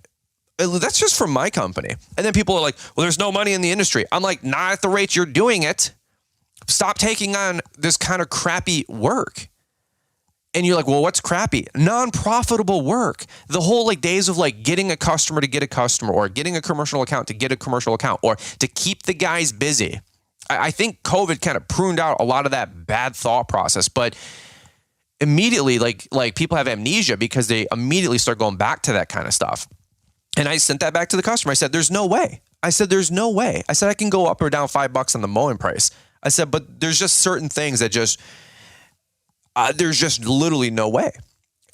that's just from my company. And then people are like, well, there's no money in the industry. I'm like, not at the rate you're doing it. Stop taking on this kind of crappy work. And you're like, well, what's crappy? Non-profitable work. The whole like days of like getting a customer to get a customer or getting a commercial account to get a commercial account or to keep the guys busy. I think COVID kind of pruned out a lot of that bad thought process. But immediately, like people have amnesia because they immediately start going back to that kind of stuff. And I sent that back to the customer. I said, there's no way. I said, I can go up or down $5 on the mowing price. I said, but there's just certain things that there's just literally no way.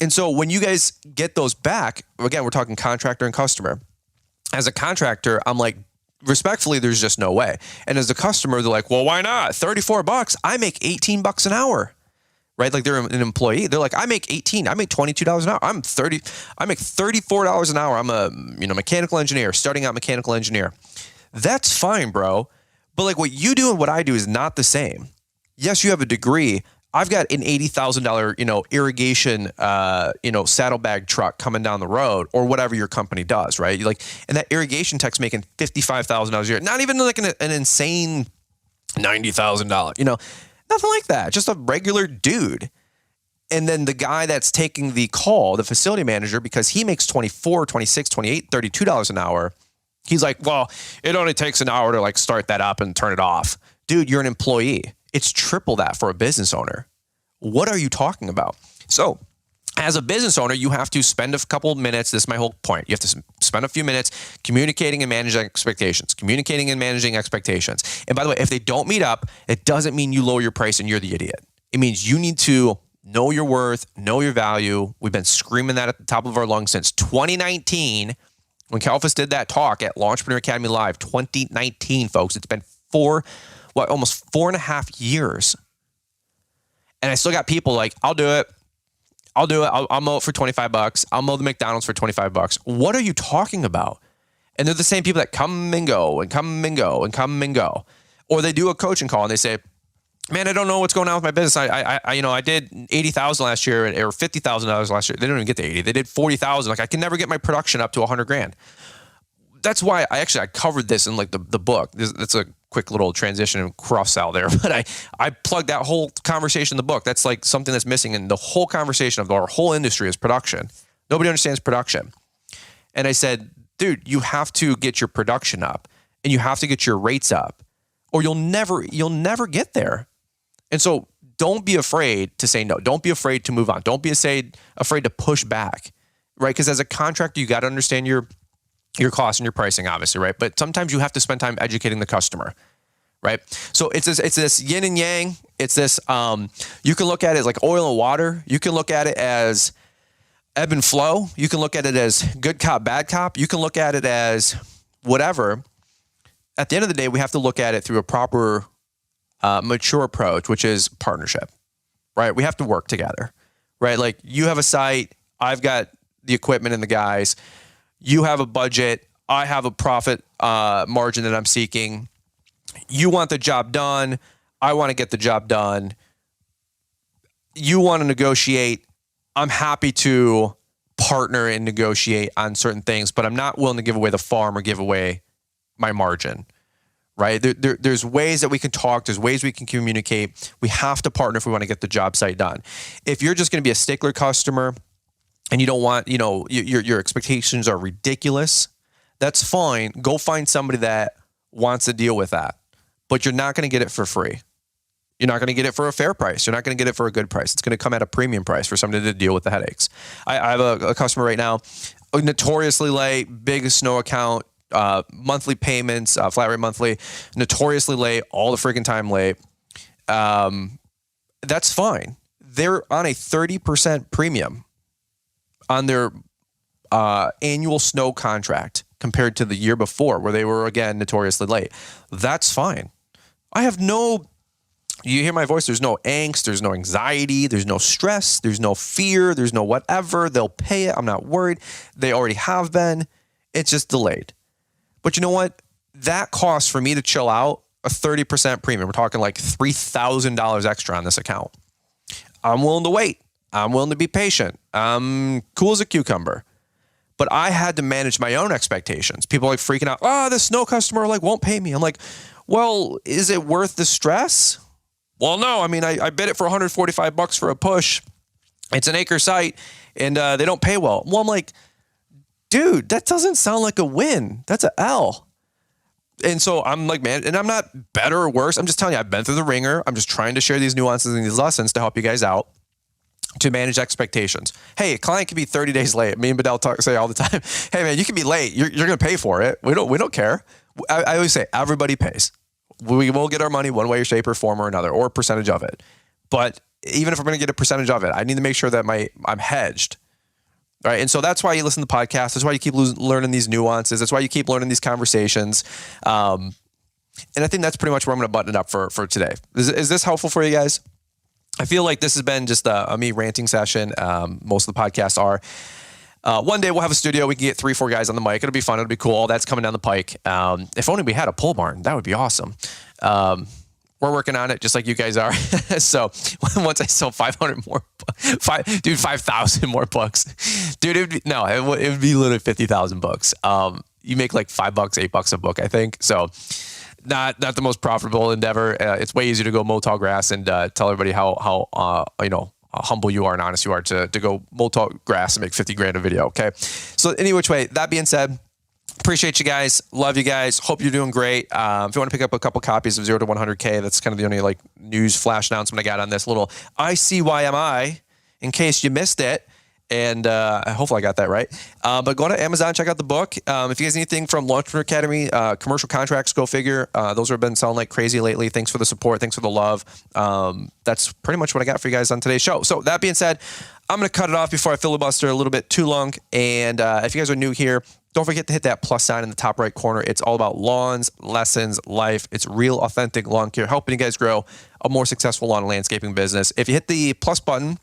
And so when you guys get those back, again, we're talking contractor and customer. As a contractor, I'm like, respectfully, there's just no way. And as a customer, they're like, well, why not? $34. I make $18 an hour. Right? Like they're an employee. They're like, I make $18. I make $22 an hour. I make $34 an hour. I'm a mechanical engineer, starting out mechanical engineer. That's fine, bro. But like what you do and what I do is not the same. Yes, you have a degree. I've got an $80,000, irrigation, saddlebag truck coming down the road, or whatever your company does, right? And that irrigation tech's making $55,000 a year. Not even like an insane $90,000, nothing like that. Just a regular dude. And then the guy that's taking the call, the facility manager, because he makes $24, $26, $28, $32 an hour. He's like, well, it only takes an hour to like start that up and turn it off. Dude, you're an employee. It's triple that for a business owner. What are you talking about? So as a business owner, you have to spend a couple of minutes. This is my whole point. You have to spend a few minutes communicating and managing expectations. And by the way, if they don't meet up, it doesn't mean you lower your price and you're the idiot. It means you need to know your worth, know your value. We've been screaming that at the top of our lungs since 2019 when Kalfas did that talk at Launchpreneur Academy Live, 2019, folks. It's been almost 4.5 years. And I still got people like, I'll do it. I'll mow it for $25. I'll mow the McDonald's for $25. What are you talking about? And they're the same people that come and go and come and go and come and go. Or they do a coaching call and they say, man, I don't know what's going on with my business. I did $80,000 last year or $50,000 last year. They don't even get to 80. They did 40,000. Like I can never get my production up to 100 grand. That's why I covered this in like the book. That's a quick little transition and cross out there. But I plugged that whole conversation in the book. That's like something that's missing in the whole conversation of our whole industry is production. Nobody understands production. And I said, dude, you have to get your production up and you have to get your rates up or you'll never get there. And so don't be afraid to say no. Don't be afraid to move on. Don't be afraid to push back, right? Because as a contractor, you got to understand your costs and your pricing, obviously, right? But sometimes you have to spend time educating the customer, right? So it's this yin and yang. It's this, you can look at it as like oil and water. You can look at it as ebb and flow. You can look at it as good cop, bad cop. You can look at it as whatever. At the end of the day, we have to look at it through a proper, mature approach, which is partnership, right? We have to work together, right? Like you have a site, I've got the equipment and the guys. You have a budget. I have a profit margin that I'm seeking. You want the job done. I want to get the job done. You want to negotiate. I'm happy to partner and negotiate on certain things, but I'm not willing to give away the farm or give away my margin, right? There's ways that we can talk. There's ways we can communicate. We have to partner if we want to get the job site done. If you're just going to be a stickler customer and you don't want, your expectations are ridiculous, that's fine. Go find somebody that wants to deal with that, but you're not going to get it for free. You're not going to get it for a fair price. You're not going to get it for a good price. It's going to come at a premium price for somebody to deal with the headaches. I have a customer right now, notoriously late, big snow account, monthly payments, flat rate monthly, notoriously late, all the freaking time late. That's fine. They're on a 30% premium on their annual snow contract compared to the year before where they were, again, notoriously late. That's fine. You hear my voice, there's no angst, there's no anxiety, there's no stress, there's no fear, there's no whatever. They'll pay it. I'm not worried. They already have been. It's just delayed. But you know what? That costs for me to chill out a 30% premium. We're talking like $3,000 extra on this account. I'm willing to wait. I'm willing to be patient. I'm cool as a cucumber. But I had to manage my own expectations. People are like freaking out. This snow customer won't pay me. I'm like, well, is it worth the stress? Well, no. I mean, I bid it for $145 for a push. It's an acre site and they don't pay well. Well, I'm like, dude, that doesn't sound like a win. That's an L. And so I'm like, man, and I'm not better or worse. I'm just telling you, I've been through the ringer. I'm just trying to share these nuances and these lessons to help you guys out. to manage expectations. Hey, a client can be 30 days late. Me and Bedell say all the time, hey man, you can be late. You're going to pay for it. We don't care. I always say everybody pays. We will get our money one way, shape, or form or another, or a percentage of it. But even if I'm going to get a percentage of it, I need to make sure that I'm hedged. Right. And so that's why you listen to podcasts. That's why you keep learning these nuances. That's why you keep learning these conversations. And I think that's pretty much where I'm going to button it up for today. Is this helpful for you guys? I feel like this has been just a me ranting session. Most of the podcasts are. One day we'll have a studio. We can get 3-4 guys on the mic. It'll be fun. It'll be cool. That's coming down the pike. If only we had a pole barn, that would be awesome. We're working on it just like you guys are. So once I sell 500 more, 5,000 more books, dude, it would be literally 50,000 books. You make like $5, $8 a book, I think. So not the most profitable endeavor. It's way easier to go mow tall grass and tell everybody how humble you are and honest you are to go mow tall grass and make 50 grand a video. Okay. So any which way, that being said, appreciate you guys. Love you guys. Hope you're doing great. If you want to pick up a couple copies of 0 to 100K, that's kind of the only like news flash announcement I got on this little ICYMI in case you missed it. And hopefully I got that right. But go to Amazon, check out the book. If you guys need anything from Launchpreneur Academy, commercial contracts, go figure. Those have been selling like crazy lately. Thanks for the support. Thanks for the love. That's pretty much what I got for you guys on today's show. So that being said, I'm going to cut it off before I filibuster a little bit too long. And if you guys are new here, don't forget to hit that plus sign in the top right corner. It's all about lawns, lessons, life. It's real, authentic lawn care, helping you guys grow a more successful lawn and landscaping business. If you hit the plus button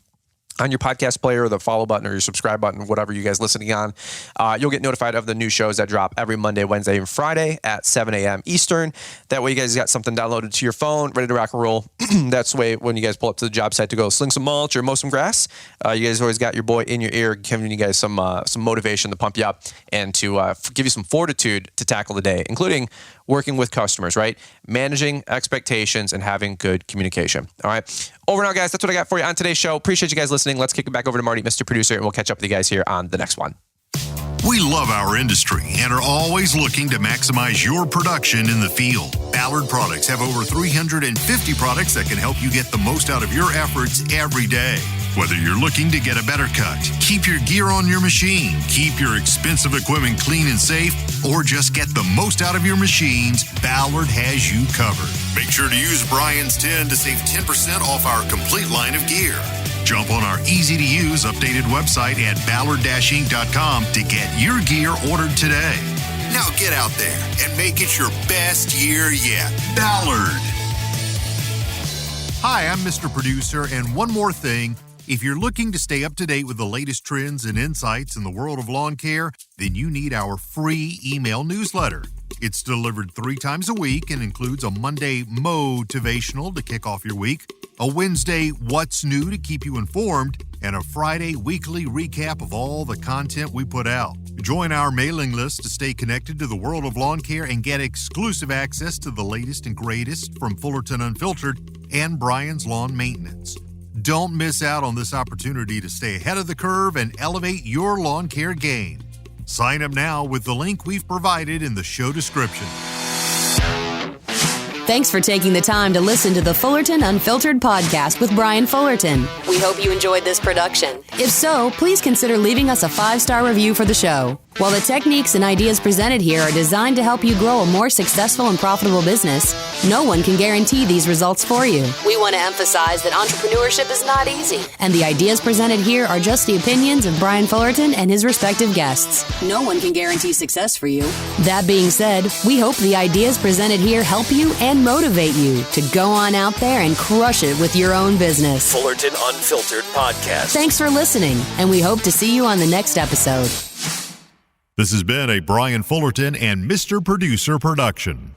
on your podcast player or the follow button or your subscribe button, whatever you guys listening on, you'll get notified of the new shows that drop every Monday, Wednesday, and Friday at 7 a.m. Eastern. That way you guys got something downloaded to your phone, ready to rock and roll. That's the way when you guys pull up to the job site to go sling some mulch or mow some grass, you guys always got your boy in your ear, giving you guys some motivation to pump you up and to give you some fortitude to tackle the day, including working with customers, right? Managing expectations and having good communication. All right. Over now, guys. That's what I got for you on today's show. Appreciate you guys listening. Let's kick it back over to Marty, Mr. Producer, and we'll catch up with you guys here on the next one. We love our industry and are always looking to maximize your production in the field. Ballard Products have over 350 products that can help you get the most out of your efforts every day. Whether you're looking to get a better cut, keep your gear on your machine, keep your expensive equipment clean and safe, or just get the most out of your machines, Ballard has you covered. Make sure to use Brian's 10 to save 10% off our complete line of gear. Jump on our easy-to-use updated website at ballard-inc.com to get your gear ordered today. Now get out there and make it your best year yet. Ballard. Hi, I'm Mr. Producer, and one more thing. If you're looking to stay up to date with the latest trends and insights in the world of lawn care, then you need our free email newsletter. It's delivered 3 times a week and includes a Monday motivational to kick off your week, a Wednesday what's new to keep you informed, and a Friday weekly recap of all the content we put out. Join our mailing list to stay connected to the world of lawn care and get exclusive access to the latest and greatest from Fullerton Unfiltered and Brian's Lawn Maintenance. Don't miss out on this opportunity to stay ahead of the curve and elevate your lawn care game. Sign up now with the link we've provided in the show description. Thanks for taking the time to listen to the Fullerton Unfiltered podcast with Brian Fullerton. We hope you enjoyed this production. If so, please consider leaving us a 5-star review for the show. While the techniques and ideas presented here are designed to help you grow a more successful and profitable business, no one can guarantee these results for you. We want to emphasize that entrepreneurship is not easy, and the ideas presented here are just the opinions of Brian Fullerton and his respective guests. No one can guarantee success for you. That being said, we hope the ideas presented here help you and motivate you to go on out there and crush it with your own business. Fullerton Unfiltered Podcast. Thanks for listening, and we hope to see you on the next episode. This has been a Brian Fullerton and Mr. Producer production.